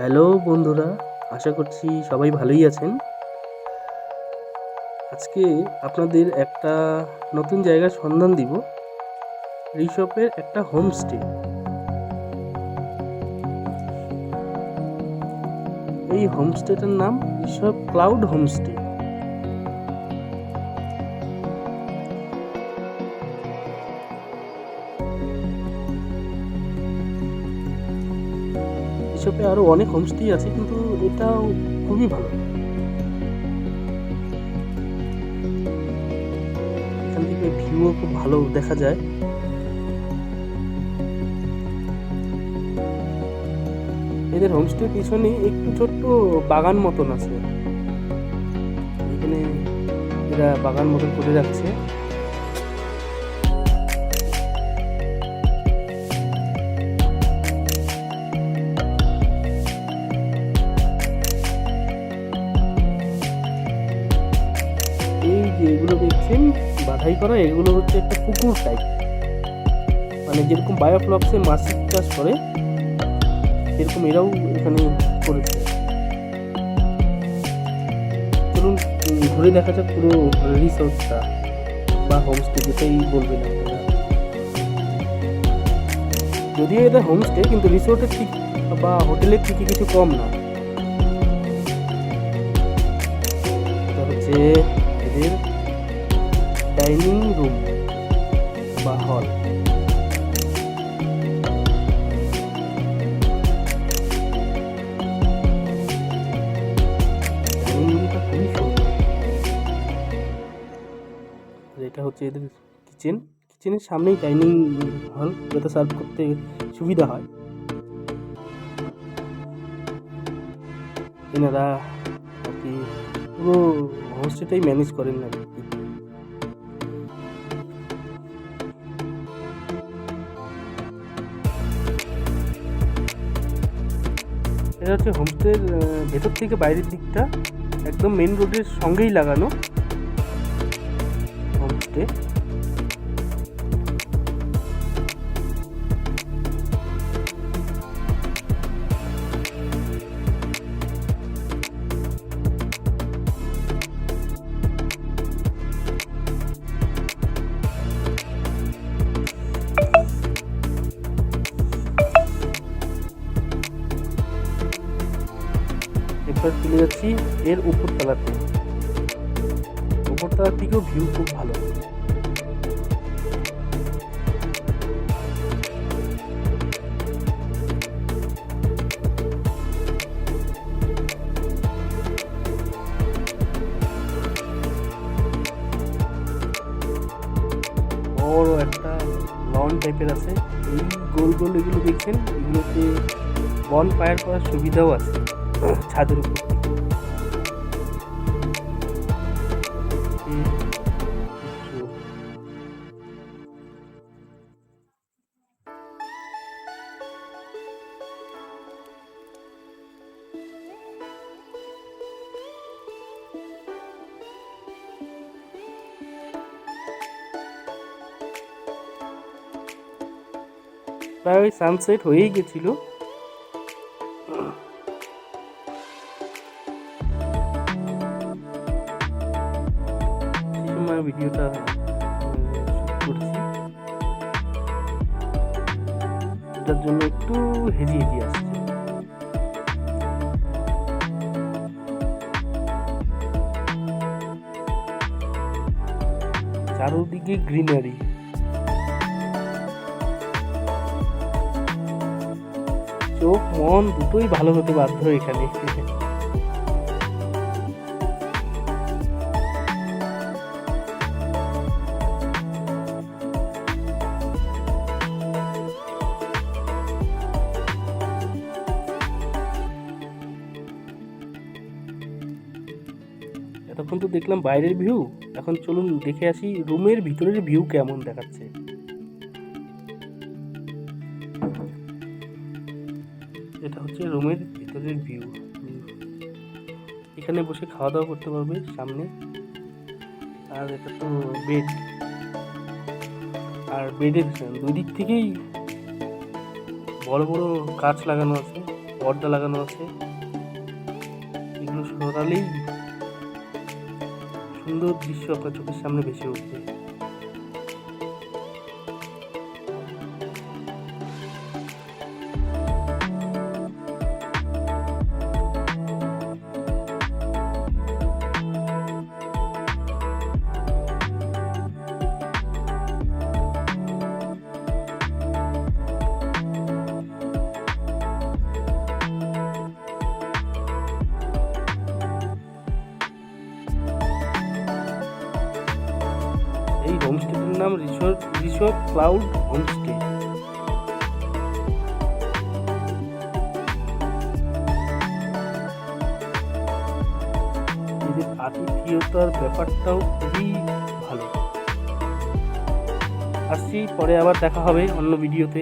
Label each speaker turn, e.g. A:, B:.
A: Hello বন্ধুরা, আশা করছি সবাই ভালোই আছেন। আজকে আপনাদের একটা নতুন জায়গার সন্ধান দিব, রিসপের একটা হোমস্টে। এই হোমস্টেটার নাম রিসপ ক্লাউড হোমস্টে। রিসপে আরও অনেক হোমস্টে আছে, কিন্তু এটাও খুবই ভালো। এখান থেকে ভিউও খুব ভালো দেখা যায়। এদের হোমস্টের পিছনে একটু ছোট্ট বাগান মতন আছে, এখানে এরা বাগান মতন করে রাখছে। এই যে এগুলো দেখছেন বাধাই করা, এগুলো হচ্ছে একটা পুকুর টাইপ, মানে যেরকম বায়োফ্লক্সে মাছ চাষ করে সেরকম এরাও এখানে করেছে। চলুন ঘুরে দেখা যাক পুরো রিসোর্টটা বা হোমস্টে, যেটাই বলবেন আপনারা। যদিও এটা হোমস্টে, কিন্তু রিসোর্টের ঠিক বা হোটেলের থেকে কিছু কম না। এটা হচ্ছে এদের ডাইনিং রুম বা হল। ডাইনিং রুমটা খুবই সুন্দর। এটা হচ্ছে এদের কিচেনের সামনেই ডাইনিং হল, যাতে সার্ভ করতে সুবিধা হয়। এনারা আর কি পুরো হোমস্টেটাই ম্যানেজ করেন আর কি। এটা হচ্ছে হোমস্টের ভেতর থেকে বাইরের দিকটা একদম মেন রোডের সঙ্গেই লাগানো হোমস্টে। এরপর চলে যাচ্ছি এর উপরতলাতে। উপরতলার থেকেও ভিউ খুব ভালো। বড় একটা লন টাইপের আছে, এই গোল গোল এগুলো দেখছেন, এগুলোতে বন ফায়ার করার সুবিধাও আছে ছাদের উপর থেকে। প্রায় ওই সানসেট হয়েই গেছিল। সেই সময় ভিডিওটা শুট করছি, এটার জন্য একটু হেজি হেজি আসছে। চারোদিকে গ্রিনারি, চোখ মন দুটোই ভালো হতে বাধ্য এখানে। এতক্ষণ তো দেখলাম বাইরের ভিউ, এখন চলুন দেখে আসি রুমের ভিতরের ভিউ কেমন দেখাচ্ছে। এটা হচ্ছে রুমের ভিতরের ভিউ। এখানে বসে খাওয়া দাওয়া করতে পারবে সামনে। আর এটা তো বেড, আর বেডের দুই দিক থেকেই বড় বড় গাছ লাগানো আছে, পর্দা লাগানো আছে, এগুলো সরালেই সুন্দর দৃশ্য আপনার চোখের সামনে ভেসে উঠবে। এই হোমস্টেটির নাম রিসোর্ট ক্লাউড হোমস্টে। এদের আতিথেয়তার ব্যাপারটাও খুবই ভালো। আসছি, পরে আবার দেখা হবে অন্য ভিডিওতে।